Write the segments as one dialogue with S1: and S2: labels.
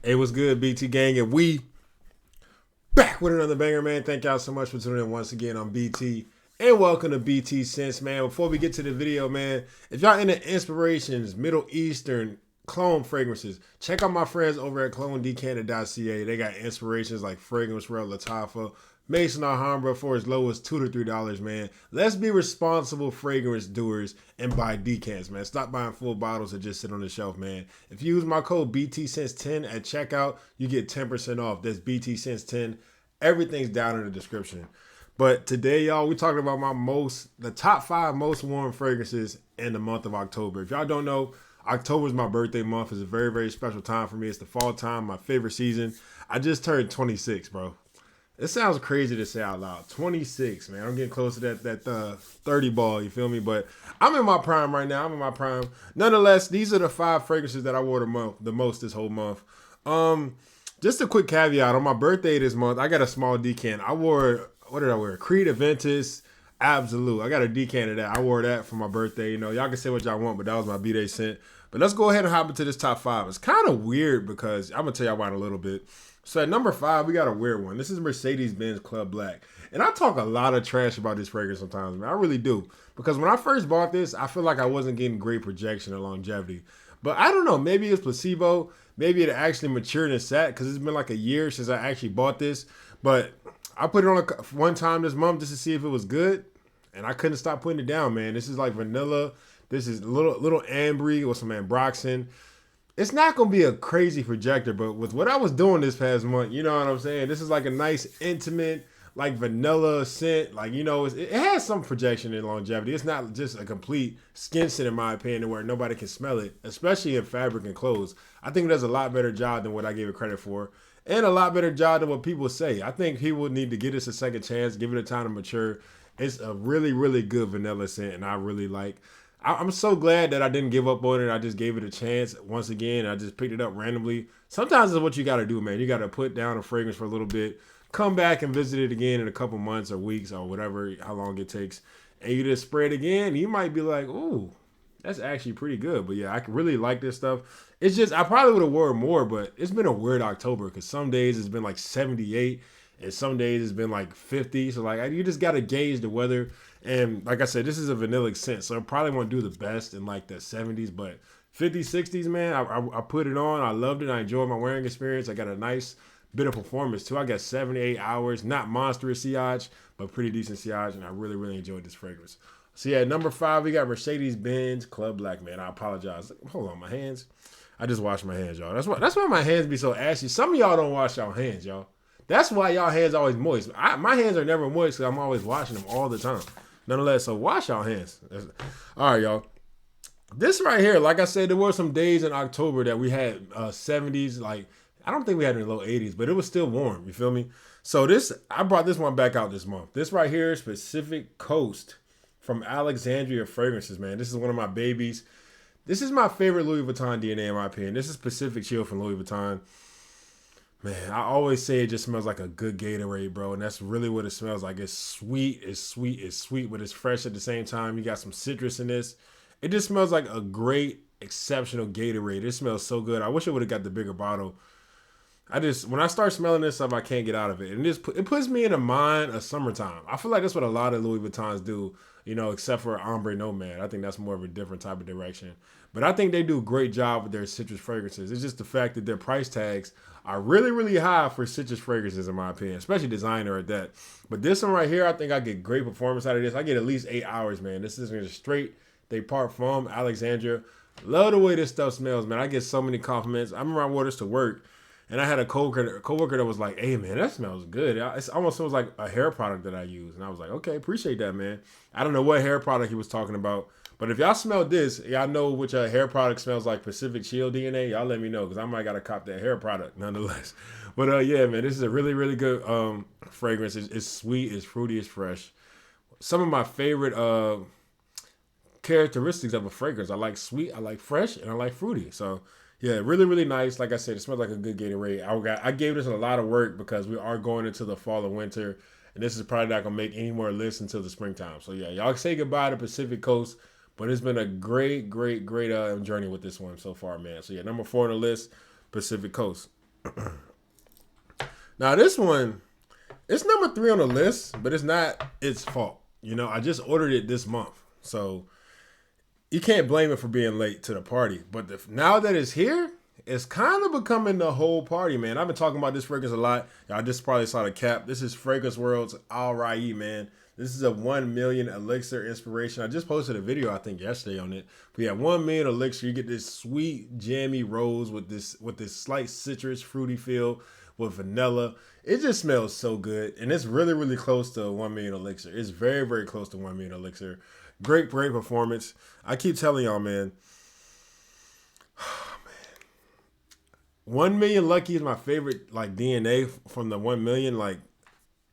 S1: Hey, what's good, BT Gang? And we back with another banger, man. Thank y'all so much for tuning in once again on BT. And welcome to BT Sense, man. Before we get to the video, man, if y'all into inspirations, Middle Eastern clone fragrances, check out my friends over at clonedecanter.ca. They got inspirations like Fragrance World, Lataffa, Mason Alhambra for as low as $2 to $3, man. Let's be responsible fragrance doers and buy decants, man. Stop buying full bottles that just sit on the shelf, man. If you use my code BTSense10 at checkout, you get 10% off. That's BTSense10. Everything's down in the description. But today, y'all, we're talking about the top 5 most worn fragrances in the month of October. If y'all don't know, October is my birthday month. It's a very, very special time for me. It's the fall time, my favorite season. I just turned 26, bro. It sounds crazy to say out loud. 26, man. I'm getting close to that 30 ball, you feel me? But I'm in my prime right now. I'm in my prime. Nonetheless, these are the 5 fragrances that I wore the most this whole month. Just a quick caveat. On my birthday this month, I got a small decant. What did I wear? Creed Aventus Absolute. I got a decant of that. I wore that for my birthday. You know, y'all can say what y'all want, but that was my B-Day scent. But let's go ahead and hop into this top 5. It's kind of weird because I'm going to tell y'all why in a little bit. So at number 5, we got a weird one. This is Mercedes-Benz Club Black. And I talk a lot of trash about this fragrance sometimes, man. I really do. Because when I first bought this, I feel like I wasn't getting great projection and longevity. But I don't know. Maybe it's placebo. Maybe it actually matured and sat because it's been like a year since I actually bought this. But I put it on one time this month just to see if it was good. And I couldn't stop putting it down, man. This is like vanilla. This is a little ambery with some ambroxan. It's not going to be a crazy projector, but with what I was doing this past month, you know what I'm saying? This is like a nice, intimate, like vanilla scent. Like, you know, it has some projection and longevity. It's not just a complete skin scent, in my opinion, where nobody can smell it, especially in fabric and clothes. I think it does a lot better job than what I gave it credit for, and a lot better job than what people say. I think people need to give this a second chance, give it a time to mature. It's a really, really good vanilla scent, and I really like. I'm so glad that I didn't give up on it. I just gave it a chance once again. I just picked it up randomly. Sometimes it's what you got to do, man. You got to put down a fragrance for a little bit, come back and visit it again in a couple months or weeks or whatever, how long it takes, and you just spray it again. You might be like, ooh, that's actually pretty good. But yeah, I really like this stuff. It's just, I probably would have worn more, but it's been a weird October because some days it's been like 78 and some days it's been like 50. So like, you just got to gauge the weather. And like I said, this is a vanillic scent, so I probably won't do the best in like the 70s, but 50s, 60s, man, I put it on. I loved it. I enjoyed my wearing experience. I got a nice bit of performance too. I got 78 hours, not monstrous sillage, but pretty decent sillage, and I really, really enjoyed this fragrance. So yeah, number 5, we got Mercedes-Benz Club Black, man. I apologize. Hold on, my hands. I just washed my hands, y'all. That's why my hands be so ashy. Some of y'all don't wash y'all hands, y'all. That's why y'all hands always moist. My hands are never moist because I'm always washing them all the time. Nonetheless, so wash y'all hands. All right, y'all. This right here, like I said, there were some days in October that we had 70s. Like, I don't think we had it in the low 80s, but it was still warm. You feel me? So I brought this one back out this month. This right here is Pacific Coast from Alexandria Fragrances, man. This is one of my babies. This is my favorite Louis Vuitton DNA, in my opinion. This is Pacific Chill from Louis Vuitton. Man, I always say it just smells like a good Gatorade, bro. And that's really what it smells like. It's sweet, but it's fresh at the same time. You got some citrus in this. It just smells like a great, exceptional Gatorade. It smells so good. I wish I would have got the bigger bottle. When I start smelling this stuff, I can't get out of it. And it puts me in the mind of summertime. I feel like that's what a lot of Louis Vuittons do, you know, except for Ombre Nomad. I think that's more of a different type of direction. But I think they do a great job with their citrus fragrances. It's just the fact that their price tags are really, really high for citrus fragrances, in my opinion, especially designer at that. But this one right here, I think I get great performance out of this. I get at least 8 hours, man. This is just straight They Parfum Alexandria. Love the way this stuff smells, man. I get so many compliments. I remember I wore this to work, and I had a coworker that was like, "Hey, man, that smells good." It almost smells like a hair product that I use, and I was like, "Okay, appreciate that, man." I don't know what hair product he was talking about, but if y'all smell this, y'all know which hair product smells like Pacific Chill DNA. Y'all let me know because I might gotta cop that hair product nonetheless. But yeah, man, this is a really, really good fragrance. It's sweet, it's fruity, it's fresh. Some of my favorite characteristics of a fragrance. I like sweet, I like fresh, and I like fruity. So yeah, really, really nice. Like I said, it smells like a good Gatorade. I gave this a lot of work because we are going into the fall and winter, and this is probably not gonna make any more lists until the springtime. So yeah, y'all say goodbye to Pacific Coast, but it's been a great journey with this one so far, man. So yeah, number 4 on the list, Pacific Coast. Now this one, it's number 3 on the list, but it's not its fault. You know, I just ordered it this month, so you can't blame it for being late to the party. But now that it's here, it's kind of becoming the whole party, man. I've been talking about this fragrance a lot. Y'all just probably saw the cap. This is Fragrance World's Al Raiee, man. This is a 1 million elixir inspiration. I just posted a video, I think, yesterday on it. But yeah, 1 million elixir. You get this sweet, jammy rose with this slight citrus, fruity feel with vanilla. It just smells so good. And it's really, really close to 1 million elixir. It's very, very close to 1 million elixir. Great performance. I keep telling y'all, man. 1 million Lucky is my favorite, like, DNA from the 1 million, like,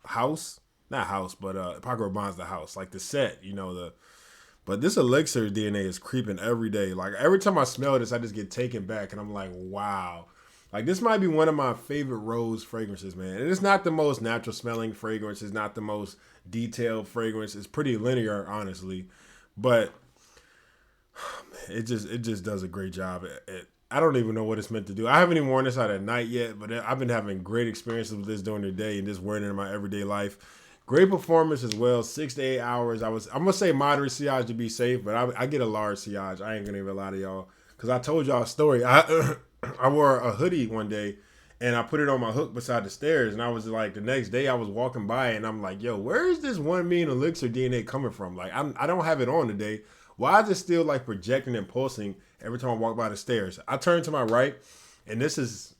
S1: house. Not house, but Paco Rabanne's the house. Like, the set, you know, but this elixir DNA is creeping every day. Like, every time I smell this, I just get taken back, and I'm like, wow. Like, this might be one of my favorite rose fragrances, man. And it's not the most natural smelling fragrance. It's not the most detailed fragrance. It's pretty linear, honestly. But it just does a great job. I don't even know what it's meant to do. I haven't even worn this out at night yet, but I've been having great experiences with this during the day and just wearing it in my everyday life. Great performance as well. 6 to 8 hours. I'm gonna say moderate sillage to be safe, but I get a large sillage. I ain't gonna even lie to y'all, because I told y'all a story. I wore a hoodie one day and I put it on my hook beside the stairs, and I was like, the next day I was walking by and I'm like, yo, where is this 1 million elixir DNA coming from? Like, I don't have it on today. Why is it still like projecting and pulsing every time I walk by the stairs? I turn to my right, and this is,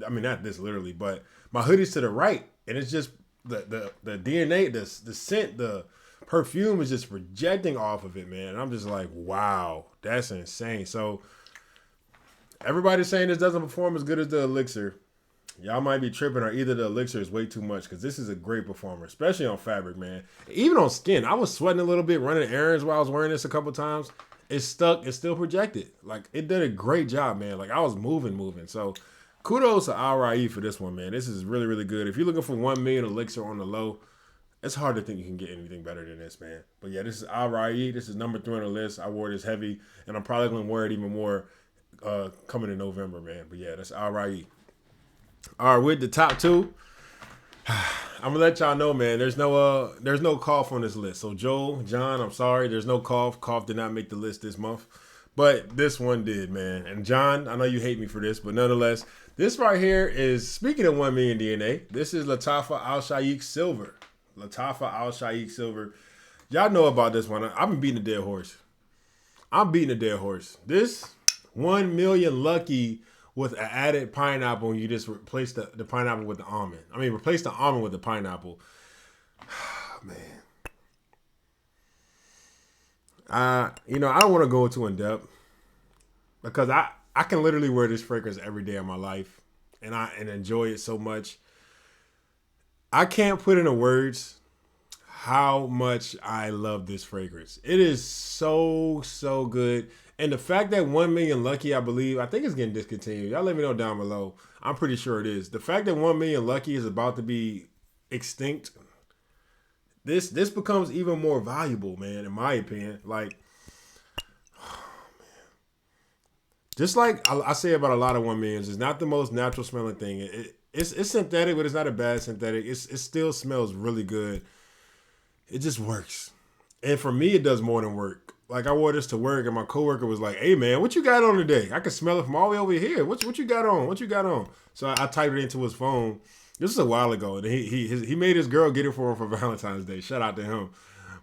S1: I mean, not this literally, but my hoodie's to the right, and it's just the DNA, the scent, the perfume is just projecting off of it, man. And I'm just like, wow, that's insane. So everybody's saying this doesn't perform as good as the elixir. Y'all might be tripping, or either the elixir is way too much, because this is a great performer, especially on fabric, man. Even on skin. I was sweating a little bit running errands while I was wearing this a couple times. It stuck. It's still projected. Like, it did a great job, man. Like, I was moving. So kudos to Al Raiee for this one, man. This is really, really good. If you're looking for 1 million elixir on the low, it's hard to think you can get anything better than this, man. But yeah, this is Al Raiee. This is number 3 on the list. I wore this heavy, and I'm probably going to wear it even more coming in November, man. But yeah, that's Al Raiee. All right, with the top 2, I'm gonna let y'all know, man. There's no cough on this list. So John, I'm sorry, there's no cough. Cough did not make the list this month, but this one did, man. And John, I know you hate me for this, but nonetheless, this right here is, speaking of 1 million DNA, this is Lataffa Al Shuyukh Silver. Lataffa Al Shuyukh Silver. Y'all know about this one. I've been beating a dead horse. I'm beating a dead horse. This 1 million Lucky with an added pineapple, and you just replace the pineapple with the almond. I mean, replace the almond with the pineapple. Man. I don't want to go too in depth, because I can literally wear this fragrance every day of my life, and enjoy it so much. I can't put into words how much I love this fragrance. It is so, so good. And the fact that 1 million Lucky, I think it's getting discontinued. Y'all let me know down below. I'm pretty sure it is. The fact that 1 million Lucky is about to be extinct, this becomes even more valuable, man, in my opinion. Like, oh, man. Just like I say about a lot of 1 millions, it's not the most natural smelling thing. It's synthetic, but it's not a bad synthetic. It still smells really good. It just works. And for me, it does more than work. Like, I wore this to work, and my coworker was like, hey, man, what you got on today? I can smell it from all the way over here. What you got on? What you got on? So I typed it into his phone. This was a while ago, and he made his girl get it for him for Valentine's Day. Shout out to him.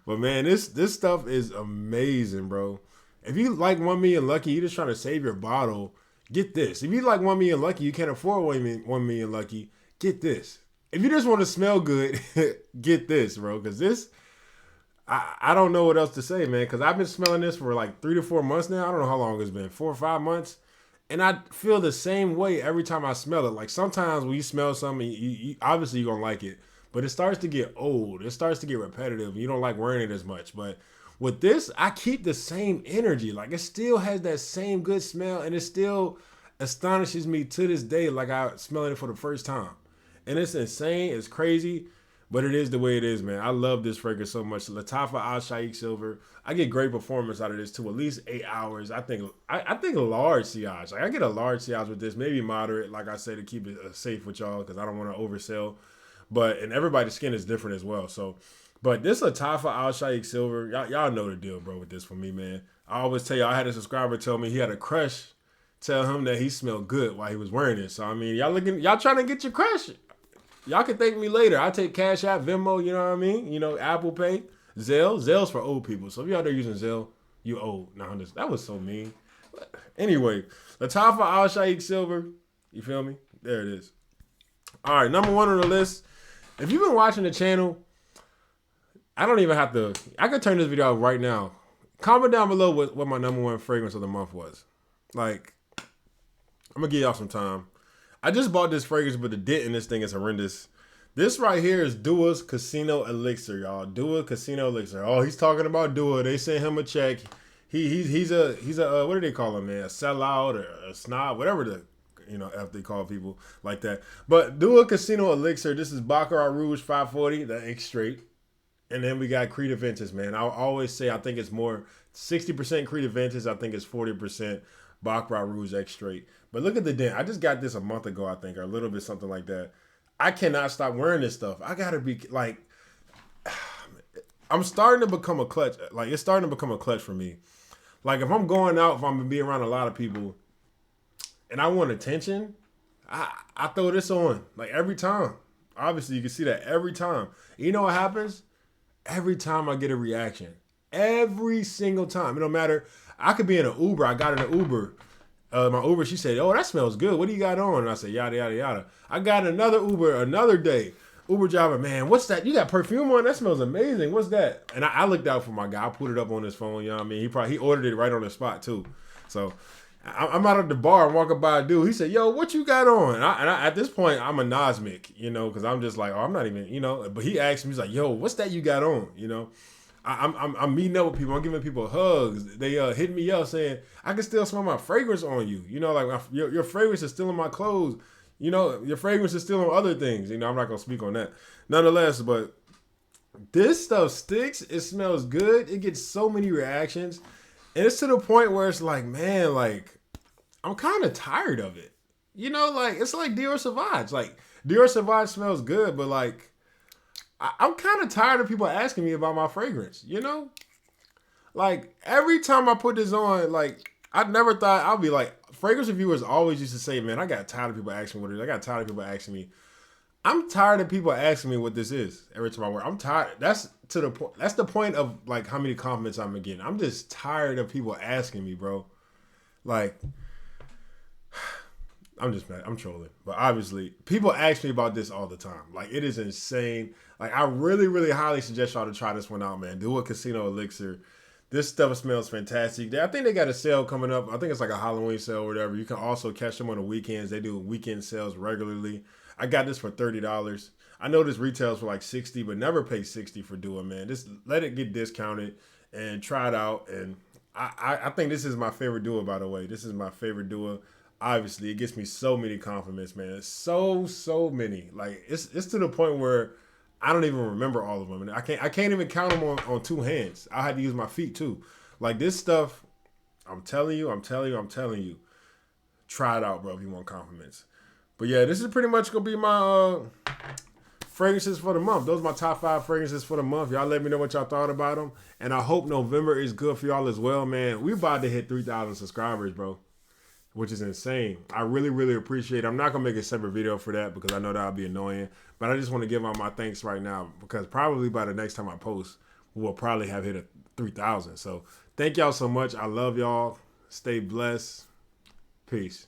S1: But, man, this stuff is amazing, bro. If you like 1 million Lucky, you're just trying to save your bottle, get this. If you like 1 million Lucky, you can't afford 1 million Lucky, get this. If you just want to smell good, get this, bro, because this... I don't know what else to say, man, because I've been smelling this for like 3 to 4 months now. I don't know how long it's been, 4 or 5 months. And I feel the same way every time I smell it. Like, sometimes when you smell something, you obviously you're going to like it. But it starts to get old. It starts to get repetitive. You don't like wearing it as much. But with this, I keep the same energy. Like, it still has that same good smell. And it still astonishes me to this day like I smelling it for the first time. And it's insane. It's crazy. But it is the way it is, man. I love this fragrance so much. Lataffa Al Raiee Silver. I get great performance out of this too. At least 8 hours. I think a large sillage. Like I get a large sillage with this, maybe moderate. Like I say, to keep it safe with y'all because I don't want to oversell. And everybody's skin is different as well. So, but this Lataffa Al Raiee Silver, y'all know the deal, bro. With this for me, man. I always tell y'all. I had a subscriber tell me he had a crush tell him that he smelled good while he was wearing it. So I mean, y'all trying to get your crush. Y'all can thank me later. I take Cash App, Venmo, you know what I mean? You know, Apple Pay, Zelle. Zelle's for old people. So if you're out there using Zelle, you old. Nah, that was so mean. But anyway, Lataffa Al Raiee Silver. You feel me? There it is. All right, number 1 on the list. If you've been watching the channel, I don't even have to. I could turn this video off right now. Comment down below what my number 1 fragrance of the month was. Like, I'm going to give y'all some time. I just bought this fragrance, but the dent in this thing is horrendous. This right here is Dua's Casino Elixir, y'all. Dua Casino Elixir. Oh, he's talking about Dua. They sent him a check. He's a what do they call him, man? A sellout or a snob, whatever if they call people like that. But Dua Casino Elixir. This is Baccarat Rouge 540. The ink straight. And then we got Creed Aventus, man. I always say I think it's more 60% Creed Aventus. I think it's 40% Baccarat Rouge X straight. But look at the dent. I just got this a month ago, I think, or a little bit something like that. I cannot stop wearing this stuff. I gotta be like, I'm starting to become a clutch. Like it's starting to become a clutch for me. Like if I'm going out, if I'm gonna be around a lot of people, and I want attention, I throw this on like every time. Obviously, you can see that every time. You know what happens? Every time I get a reaction. Every single time. It don't matter. I could be in an Uber. I got in an Uber. My Uber, she said, "Oh, that smells good. What do you got on?" And I said, "Yada, yada, yada." I got another Uber another day. Uber driver, "Man, what's that? You got perfume on? That smells amazing. What's that?" And I looked out for my guy. I put it up on his phone. You know what I mean? He ordered it right on the spot too. So I'm out at the bar and walking by a dude. He said, "Yo, what you got on?" And I at this point, I'm a Nosmic, because I'm just like, oh, I'm not even, But he asked me, he's like, "Yo, what's that you got on?" I'm meeting up with people. I'm giving people hugs. They hit me up saying, "I can still smell my fragrance on you. Like your fragrance is still in my clothes. Your fragrance is still on other things." I'm not gonna speak on that. Nonetheless, but this stuff sticks. It smells good. It gets so many reactions, and it's to the point where it's like, man, like I'm kind of tired of it. Like it's like Dior Sauvage. Like Dior Sauvage smells good, but like. I'm kind of tired of people asking me about my fragrance, Like, every time I put this on, like, I never thought I'd be like, fragrance reviewers always used to say, man, I got tired of people asking me what it is. I got tired of people asking me. I'm tired of people asking me what this is every time I wear it. I'm tired. That's the point. That's the point of, like, how many compliments I'm getting. I'm just tired of people asking me, bro. Like... I'm just mad. I'm trolling. But obviously, people ask me about this all the time. Like, it is insane. Like, I really, really highly suggest y'all to try this one out, man. Do a Casino Elixir. This stuff smells fantastic. I think they got a sale coming up. I think it's like a Halloween sale or whatever. You can also catch them on the weekends. They do weekend sales regularly. I got this for $30. I know this retails for like $60, but never pay $60 for Dua, man. Just let it get discounted and try it out. And I think this is my favorite Dua, by the way. This is my favorite Dua. Obviously, it gets me so many compliments, man. So many. Like it's to the point where I don't even remember all of them, and I can't even count them on two hands. I had to use my feet too. Like this stuff, I'm telling you. Try it out, bro, if you want compliments. But yeah, this is pretty much gonna be my fragrances for the month. Those are my top 5 fragrances for the month. Y'all let me know what y'all thought about them, and I hope November is good for y'all as well, man. We about to hit 3,000 subscribers, bro. Which is insane. I really, really appreciate it. I'm not going to make a separate video for that because I know that would be annoying. But I just want to give out my thanks right now because probably by the next time I post, we'll probably have hit 3,000. So thank y'all so much. I love y'all. Stay blessed. Peace.